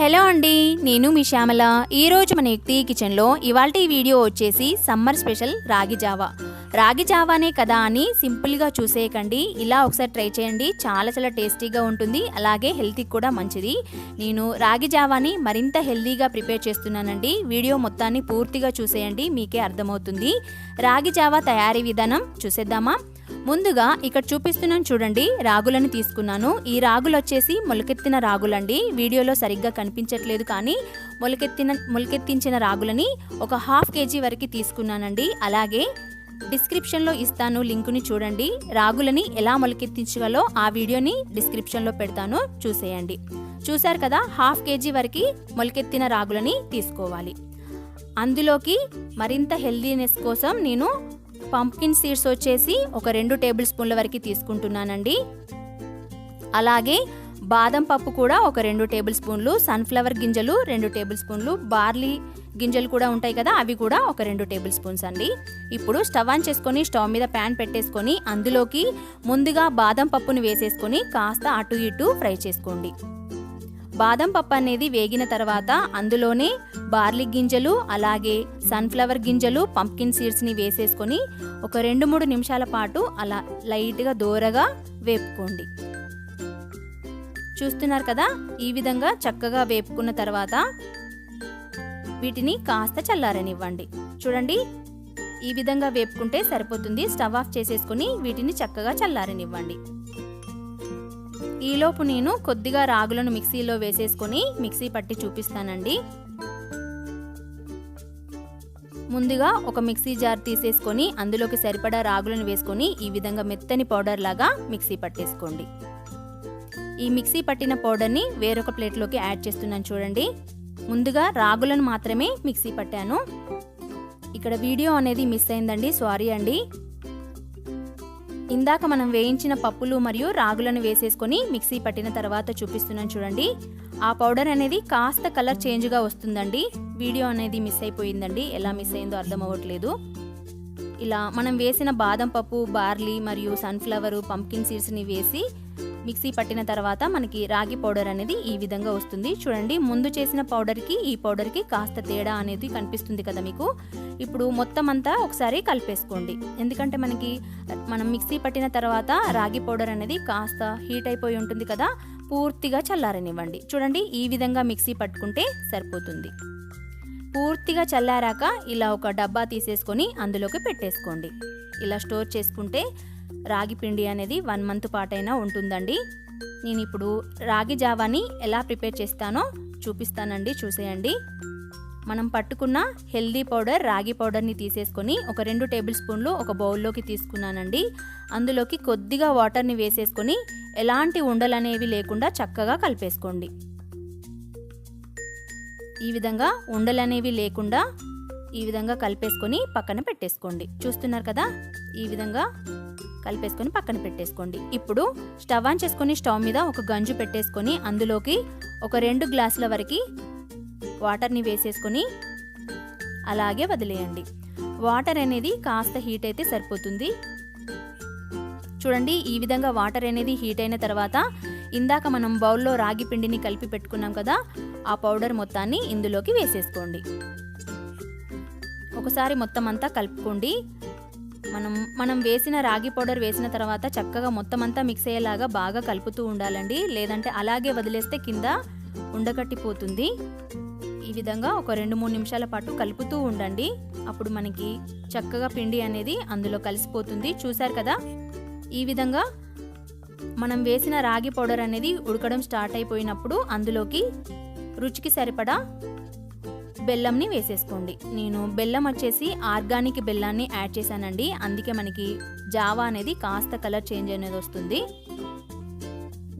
Hello అండి, నేను మీ శ్యామల. ఈరోజు మన యుక్తి కిచెన్లో ఇవాల్టి వీడియో వచ్చేసి సమ్మర్ స్పెషల్ రాగి జావా. రాగి జావానే కదా అని సింపుల్గా చూసేయకండి, ఇలా ఒకసారి ట్రై చేయండి. చాలా చాలా టేస్టీగా ఉంటుంది, అలాగే హెల్తీకి కూడా మంచిది. నేను రాగి జావాని మరింత హెల్తీగా ప్రిపేర్ చేస్తున్నానండి. వీడియో మొత్తాన్ని పూర్తిగా చూసేయండి, మీకే అర్థమవుతుంది. రాగి జావా తయారీ విధానం చూసేద్దామా? ముందుగా ఇక్కడ చూపిస్తున్నాను చూడండి, రాగులను తీసుకున్నాను. ఈ రాగులు వచ్చేసి మొలకెత్తిన రాగులండి. వీడియోలో సరిగ్గా కనిపించట్లేదు, కానీ మొలకెత్తించిన రాగులని ఒక 1/2 kg వరకు తీసుకున్నానండి. అలాగే డిస్క్రిప్షన్లో ఇస్తాను, లింకుని చూడండి. రాగులని ఎలా మొలకెత్తించగలో ఆ వీడియోని డిస్క్రిప్షన్లో పెడతాను, చూసేయండి. చూశారు కదా, 1/2 kg వరకు మొలకెత్తిన రాగులని తీసుకోవాలి. అందులోకి మరింత హెల్దీనెస్ కోసం నేను పంప్కిన్ సీడ్స్ వచ్చేసి ఒక 2 టేబుల్ స్పూన్ల వరకు తీసుకుంటున్నానండి. అలాగే బాదం పప్పు కూడా ఒక 2 టేబుల్ స్పూన్లు, సన్ఫ్లవర్ గింజలు 2 టేబుల్ స్పూన్లు, బార్లీ గింజలు కూడా ఉంటాయి కదా, అవి కూడా ఒక 2 టేబుల్ స్పూన్స్ అండి. ఇప్పుడు స్టవ్ ఆన్ చేసుకొని స్టవ్ మీద ప్యాన్ పెట్టేసుకొని అందులోకి ముందుగా బాదం పప్పుని వేసేసుకొని కాస్త అటు ఇటు ఫ్రై చేసుకోండి. బాదం పప్పు అనేది వేగిన తర్వాత అందులోనే బార్లీ గింజలు, అలాగే సన్ఫ్లవర్ గింజలు, పంప్కిన్ సీడ్స్ని వేసేసుకొని ఒక 2-3 నిమిషాల పాటు అలా లైట్గా దోరగా వేపుకోండి. చూస్తున్నారు కదా, ఈ విధంగా చక్కగా వేపుకున్న తర్వాత వీటిని కాస్త చల్లారనివ్వండి. చూడండి, ఈ విధంగా వేపుకుంటే సరిపోతుంది. స్టవ్ ఆఫ్ చేసేసుకొని వీటిని చక్కగా చల్లారనివ్వండి. ఈలోపు నేను కొద్దిగా రాగులను మిక్సీలో వేసేసుకొని మిక్సీ పట్టి చూపిస్తానండి. ముందుగా ఒక మిక్సీ జార్ తీసేసుకొని అందులోకి సరిపడా రాగులను వేసుకొని ఈ విధంగా మెత్తని పౌడర్ లాగా మిక్సీ పట్టేసుకోండి. ఈ మిక్సీ పట్టిన పౌడర్ని వేరొక ప్లేట్లోకి యాడ్ చేస్తున్నాను చూడండి. ముందుగా రాగులను మాత్రమే మిక్సీ పట్టాను. ఇక్కడ వీడియో అనేది మిస్ అయిందండి, సారీ అండి. ఇందాక మనం వేయించిన పప్పులు మరియు రాగులను వేసేసుకొని మిక్సీ పట్టిన తర్వాత చూపిస్తున్నాను చూడండి. ఆ పౌడర్ అనేది కాస్త కలర్ చేంజ్గా వస్తుందండి. వీడియో అనేది మిస్ అయిపోయిందండి, ఎలా మిస్ అయిందో అర్థం అవ్వట్లేదు. ఇలా మనం వేసిన బాదం పప్పు, బార్లీ మరియు సన్ఫ్లవర్, పంప్కిన్ సీడ్స్ని వేసి మిక్సీ పట్టిన తర్వాత మనకి రాగి పౌడర్ అనేది ఈ విధంగా వస్తుంది. చూడండి, ముందు చేసిన పౌడర్కి ఈ పౌడర్కి కాస్త తేడా అనేది కనిపిస్తుంది కదా మీకు. ఇప్పుడు మొత్తం అంతా ఒకసారి కలిపేసుకోండి, ఎందుకంటే మనం మిక్సీ పట్టిన తర్వాత రాగి పౌడర్ అనేది కాస్త హీట్ అయిపోయి ఉంటుంది కదా, పూర్తిగా చల్లారనివ్వండి. చూడండి, ఈ విధంగా మిక్సీ పట్టుకుంటే సరిపోతుంది. పూర్తిగా చల్లారాక ఇలా ఒక డబ్బా తీసేసుకొని అందులోకి పెట్టేసుకోండి. ఇలా స్టోర్ చేసుకుంటే రాగి పిండి అనేది 1 month పాటైనా ఉంటుందండి. నేను ఇప్పుడు రాగి జావాని ఎలా ప్రిపేర్ చేస్తానో చూపిస్తానండి, చూసేయండి. మనం పట్టుకున్న హెల్దీ పౌడర్ రాగి పౌడర్ని తీసేసుకొని ఒక 2 టేబుల్ స్పూన్లు ఒక బౌల్లోకి తీసుకున్నానండి. అందులోకి కొద్దిగా వాటర్ని వేసేసుకొని ఎలాంటి ఉండలనేవి లేకుండా చక్కగా కలిపేసుకోండి. ఈ విధంగా ఉండలనేవి లేకుండా ఈ విధంగా కలిపేసుకొని పక్కన పెట్టేసుకోండి. చూస్తున్నారు కదా, ఈ విధంగా కలిపేసుకొని పక్కన పెట్టేసుకోండి. ఇప్పుడు స్టవ్ ఆన్ చేసుకొని స్టవ్ మీద ఒక గంజు పెట్టేసుకొని అందులోకి ఒక 2 గ్లాసుల వరకు వాటర్ని వేసేసుకొని అలాగే వదిలేయండి. వాటర్ అనేది కాస్త హీట్ అయితే సరిపోతుంది. చూడండి, ఈ విధంగా వాటర్ అనేది హీట్ అయిన తర్వాత ఇందాక మనం బౌల్లో రాగి పిండిని కలిపి పెట్టుకున్నాం కదా, ఆ పౌడర్ మొత్తాన్ని ఇందులోకి వేసేసుకోండి. ఒకసారి మొత్తం అంతా కలుపుకోండి. మనం వేసిన రాగి పౌడర్ వేసిన తర్వాత చక్కగా మొత్తం అంతా మిక్స్ అయ్యేలాగా బాగా కలుపుతూ ఉండాలండి, లేదంటే అలాగే వదిలేస్తే కింద ఉండకట్టిపోతుంది. ఈ విధంగా ఒక 2-3 నిమిషాల పాటు కలుపుతూ ఉండండి. అప్పుడు మనకి చక్కగా పిండి అనేది అందులో కలిసిపోతుంది. చూశారు కదా, ఈ విధంగా మనం వేసిన రాగి పౌడర్ అనేది ఉడకడం స్టార్ట్ అయిపోయినప్పుడు అందులోకి రుచికి సరిపడా బెల్లంని వేసేసుకోండి. నేను బెల్లం వచ్చేసి ఆర్గానిక్ బెల్లాన్ని యాడ్ చేశానండి, అందుకే మనకి జావా అనేది కాస్త కలర్ చేంజ్ అనేది వస్తుంది.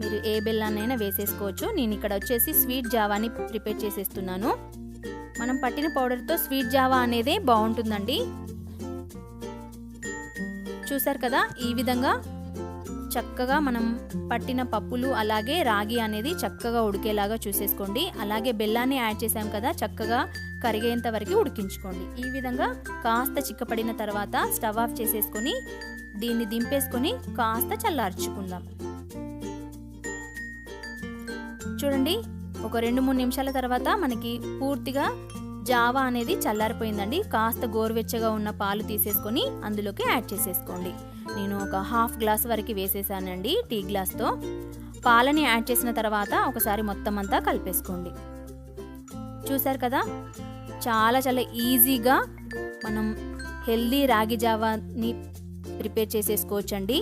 మీరు ఏ బెల్లాన్నైనా వేసేసుకోవచ్చు. నేను ఇక్కడ వచ్చేసి స్వీట్ జావాని ప్రిపేర్ చేసేస్తున్నాను. మనం పట్టిన పౌడర్తో స్వీట్ జావా అనేదే బాగుంటుందండి. చూసారు కదా, ఈ విధంగా చక్కగా మనం పట్టిన పప్పులు అలాగే రాగి అనేది చక్కగా ఉడికేలాగా చూసేసుకోండి. అలాగే బెల్లాన్ని యాడ్ చేసాం కదా, చక్కగా కరిగేంత వరకు ఉడికించుకోండి. ఈ విధంగా కాస్త చిక్కపడిన తర్వాత స్టవ్ ఆఫ్ చేసేసుకొని దీన్ని దింపేసుకొని కాస్త చల్లార్చుకుందాం. చూడండి, ఒక 2-3 నిమిషాల తర్వాత మనకి పూర్తిగా జావా అనేది చల్లారిపోయిందండి. కాస్త గోరువెచ్చగా ఉన్న పాలు తీసేసుకొని అందులోకి యాడ్ చేసేసుకోండి. నేను ఒక హాఫ్ గ్లాస్ వరకు వేసేసానండి టీ గ్లాస్తో. పాలని యాడ్ చేసిన తర్వాత ఒకసారి మొత్తం అంతా కలిపేసుకోండి. చూసారు కదా, చాలా చాలా ఈజీగా మనం హెల్దీ రాగి జావాని ప్రిపేర్ చేసేసుకోవచ్చండి.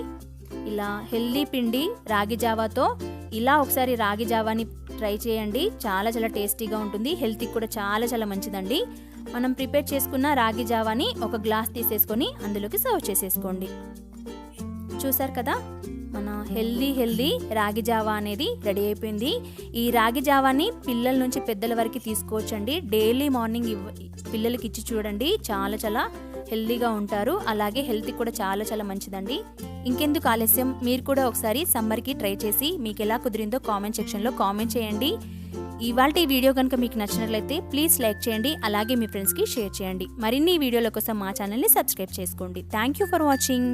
ఇలా హెల్దీ పిండి రాగి జావాతో ఇలా ఒకసారి రాగి జావాని ట్రై చేయండి. చాలా చాలా టేస్టీగా ఉంటుంది, హెల్త్కి కూడా చాలా చాలా మంచిదండి. మనం ప్రిపేర్ చేసుకున్న రాగి జావాని ఒక గ్లాస్ తీసేసుకొని అందులోకి సర్వ్ చేసేసుకోండి. చూసారు కదా, మన హెల్దీ రాగి జావా అనేది రెడీ అయిపోయింది. ఈ రాగి జావాని పిల్లల నుంచి పెద్దల వరకు తీసుకోవచ్చండి. డైలీ మార్నింగ్ పిల్లలకి ఇచ్చి చూడండి, చాలా చాలా హెల్దీగా ఉంటారు. అలాగే హెల్త్కి కూడా చాలా చాలా మంచిదండి. ఇంకెందుకు ఆలస్యం, మీరు కూడా ఒకసారి సమ్మర్కి ట్రై చేసి మీకు ఎలా కుదిరిందో కామెంట్ సెక్షన్లో కామెంట్ చేయండి. ఇవాళ ఈ వీడియో కనుక మీకు నచ్చినట్లయితే ప్లీజ్ లైక్ చేయండి, అలాగే మీ ఫ్రెండ్స్కి షేర్ చేయండి. మరిన్ని వీడియోల కోసం మా ఛానల్ని సబ్స్క్రైబ్ చేసుకోండి. Thank you for watching.